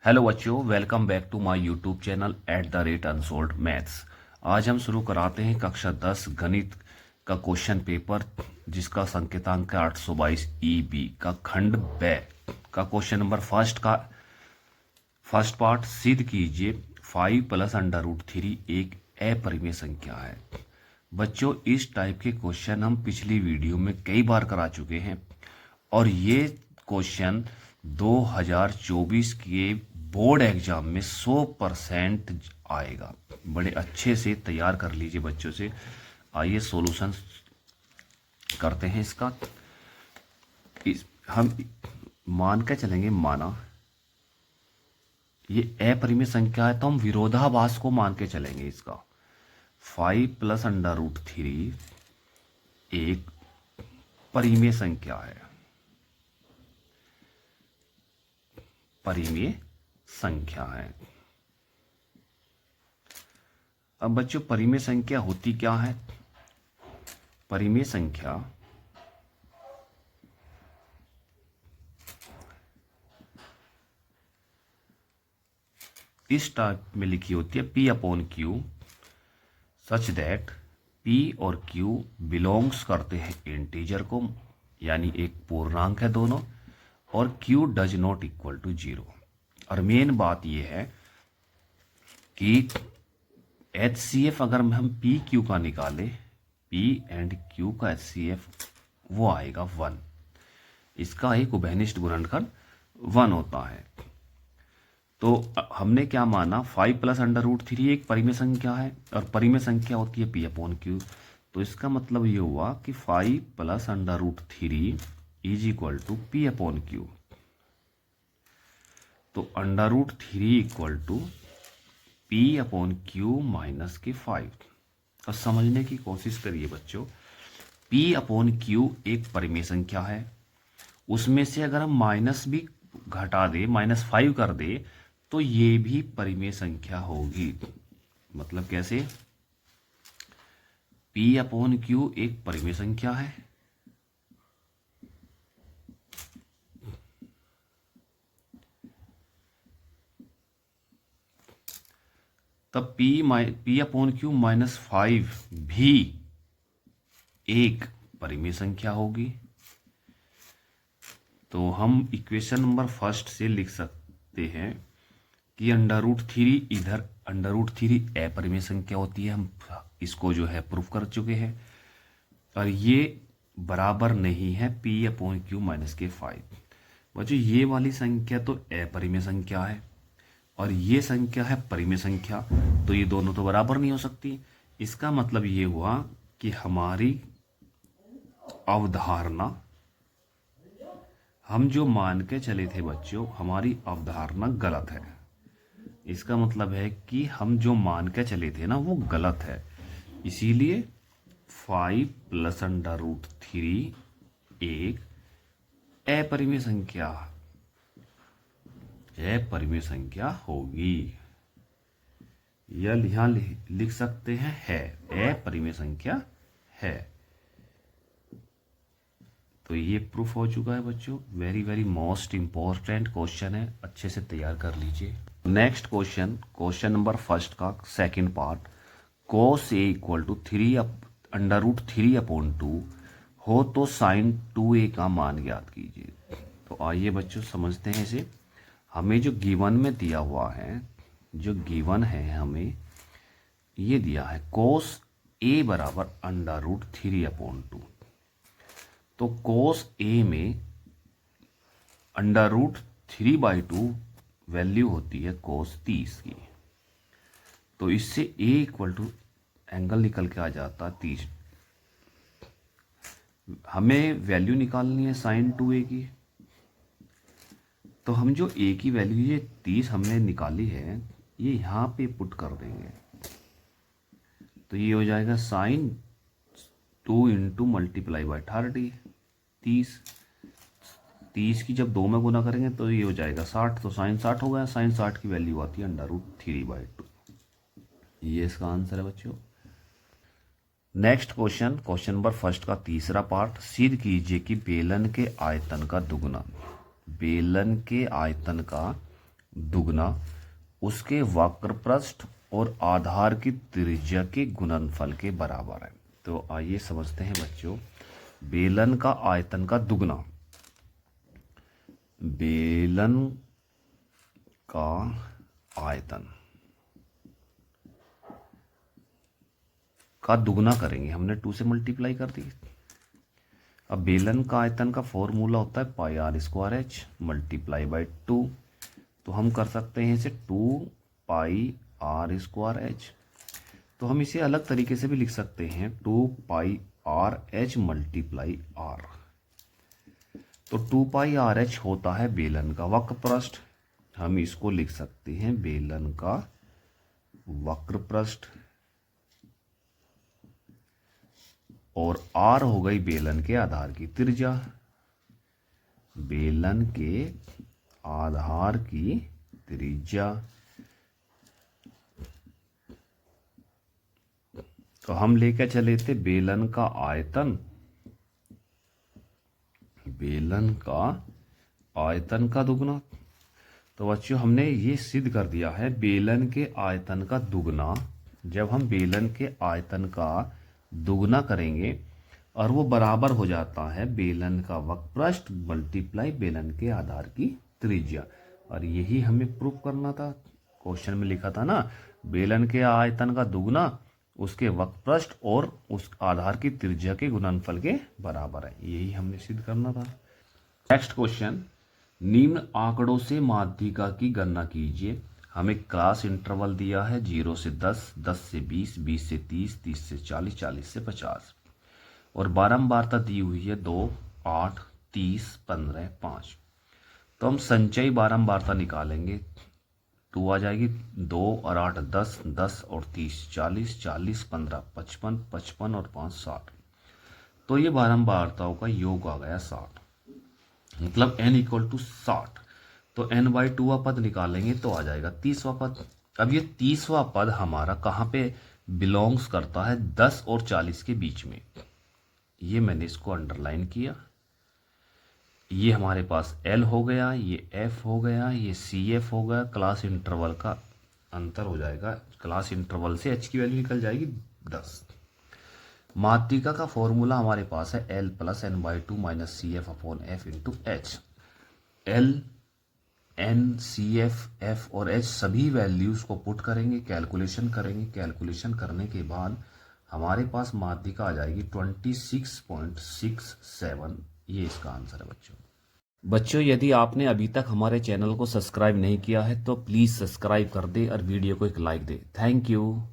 Hello बच्चों, welcome back to my YouTube channel @Unsolved Maths. आज हम शुरू कराते हैं कक्षा 10 गणित का क्वेश्चन पेपर, जिसका संकेतांक है 822 EB का खंड ब का क्वेश्चन नंबर फर्स्ट पार्ट। सिद्ध कीजिए 5 प्लस अंडर रूट 3 एक अपरिमेय संख्या है। बच्चों, इस टाइप के क्वेश्चन हम पिछली वीडियो में कई बार करा चुके हैं और ये क्वेश्चन 2024 के बोर्ड एग्जाम में 100% आएगा। बड़े अच्छे से तैयार कर लीजिए बच्चों से। आइए सॉल्यूशन करते हैं इसका। हम मान के चलेंगे, माना ये अपरिमेय संख्या है तो हम विरोधाभास को मान के चलेंगे इसका। 5 प्लस अंडर रूट 3 एक परिमेय संख्या है, परिमेय संख्या है। अब बच्चों, परिमेय संख्या होती क्या है? परिमेय संख्या इस टाइप में लिखी होती है P/Q, सच दैट P और Q बिलोंग्स करते हैं इंटीजर को, यानी एक पूर्णांक है दोनों, और Q does not equal to 0। और मेन बात यह है कि HCF अगर हम PQ का निकाले, P एंड Q का HCF वो आएगा 1। इसका एक उभयनिष्ठ गुणनखंड 1 होता है। तो हमने क्या माना, 5 प्लस अंडर रूट 3 एक परिमेय संख्या है और परिमेय संख्या होती है P/Q। तो इसका मतलब ये हुआ कि 5 plus under root 3 is equal to P/Q। तो under root 3 equal to P/Q minus के 5। और समझने की कोशिश करिए बच्चों, P/Q एक परिमेय संख्या है, उसमें से अगर हम माइनस भी घटा दे, -5 कर दे, तो ये भी परिमेय संख्या होगी। मतलब कैसे? P/Q एक परिमेय संख्या है, तब P/Q -5 भी एक परिमेय संख्या होगी। तो हम इक्वेशन नंबर फर्स्ट से लिख सकते हैं कि अंडर रूट 3 इधर, अंडर रूट 3 अपरिमेय संख्या होती है। हम इसको जो है प्रूफ कर चुके हैं। और ये बराबर नहीं है P/Q माइनस के 5। बच्चों, ये वाली संख्या तो अपरिमेय संख्या है और ये संख्या है परिमेय संख्या, तो ये दोनों तो बराबर नहीं हो सकती। इसका मतलब ये हुआ कि हमारी अवधारणा, हम जो मान के चले थे बच्चों, हमारी अवधारणा गलत है। इसका मतलब है कि हम जो मान के चले थे ना, वो गलत है। इसीलिए 5 प्लस अंडर रूट 3 एक अपरिमेय संख्या, अपरिमेय संख्या होगी। यह यहां लिख सकते हैं, है अपरिमेय संख्या है। तो ये प्रूफ हो चुका है बच्चों। Very very most important question है, अच्छे से तैयार कर लीजिए। Next question, question number first का second part. cos A equal to 3 under root 3/2 हो तो sin 2A का मान ज्ञात कीजिए। तो आइए बच्चों समझते हैं इसे। हमें जो गिवन में दिया हुआ है, जो गिवन है हमें ये दिया है cos A बराबर अंडर रूट 3/2। तो cos A में अंडर रूट 3/2 वैल्यू होती है cos 30 की। तो इससे A इक्वल टू एंगल निकल के आ जाता है 30। हमें वैल्यू निकालनी है sin 2A की। तो हम जो A की वैल्यू ये 30 हमने निकाली है, ये यहाँ पे पुट कर देंगे। तो ये हो जाएगा sin 2 इंटू मल्टीप्लाई बाई 30। 30 की जब 2 में गुना करेंगे तो ये हो जाएगा 60। तो sin 60 हो गया। sin 60 की वैल्यू आती है अंडर रूट 3/2। ये इसका आंसर है बच्चों। Next question, question number first का तीसरा पार्ट। सिद्ध कीजिए कि बेलन के आयतन का दुगुना, बेलन के आयतन का दुगना उसके वक्रपृष्ठ और आधार की त्रिज्या के गुणनफल के बराबर है। तो आइए समझते हैं बच्चों, बेलन का आयतन का दुगना, बेलन का आयतन का दुगना करेंगे, हमने 2 से मल्टीप्लाई कर दी। अब बेलन का आयतन का फॉर्मूला होता है pi r square h multiply by 2, तो हम कर सकते हैं इसे 2 पाई आर स्क्वायर एच। तो हम इसे अलग तरीके से भी लिख सकते हैं 2 पाई आर एच मल्टीप्लाई आर। तो 2 पाई आर एच होता है बेलन का वक्रपृष्ठ, हम इसको लिख सकते हैं बेलन का वक्रपृष्ठ, और आर हो गई बेलन के आधार की त्रिज्या, बेलन के आधार की त्रिज्या। तो हम लेकर चले थे बेलन का आयतन, बेलन का आयतन का दुगना। तो बच्चों हमने ये सिद्ध कर दिया है बेलन के आयतन का दुगना, जब हम बेलन के आयतन का दुगना करेंगे और वो बराबर हो जाता है बेलन का वक्रपृष्ठ मल्टीप्लाई बेलन के आधार की त्रिज्या। और यही हमें प्रूफ करना था, क्वेश्चन में लिखा था ना, बेलन के आयतन का दुगना उसके वक्रपृष्ठ और उस आधार की त्रिज्या के गुणनफल के बराबर है, यही हमने सिद्ध करना था। नेक्स्ट क्वेश्चन, निम्न आंकड़ों से माध्यिका की गणना कीजिए। हमें क्लास इंटरवल दिया है 0 से 10, 10 से 20, 20 से 30, 30 से 40, 40 से 50, और बारंबारता दी हुई है 2, 8, 30, 15, 5। तो हम संचयी बारंबारता निकालेंगे, 2 आ जाएगी, 2 और 8 10, 10 और 30 40, 40 15 55, 55 और 5 60। तो ये बारंबारताओं का योग आ गया 60, मतलब n इक्वल टू 60। तो n/2 पद निकालेंगे तो आ जाएगा 30वां पद। अब ये 30वां पद हमारा कहाँ पे बिलोंग्स करता है, 10 और 40 के बीच में। ये मैंने इसको अंडरलाइन किया, ये हमारे पास L हो गया, ये F हो गया, ये CF हो गया, क्लास इंटरवल का अंतर हो जाएगा, क्लास इंटरवल से H की वैल्यू निकल जाएगी 10। माध्यिका का फॉर्मूला हमारे पास है L plus n/2 minus CF upon F into H। L, N, CF, F और H सभी वैल्यूज को पुट करेंगे, कैलकुलेशन करेंगे, कैलकुलेशन करने के बाद हमारे पास माध्यिका आ जाएगी 26.67। ये इसका आंसर है बच्चों, यदि आपने अभी तक हमारे चैनल को सब्सक्राइब नहीं किया है तो प्लीज़ सब्सक्राइब कर दे और वीडियो को एक लाइक दे। Thank you.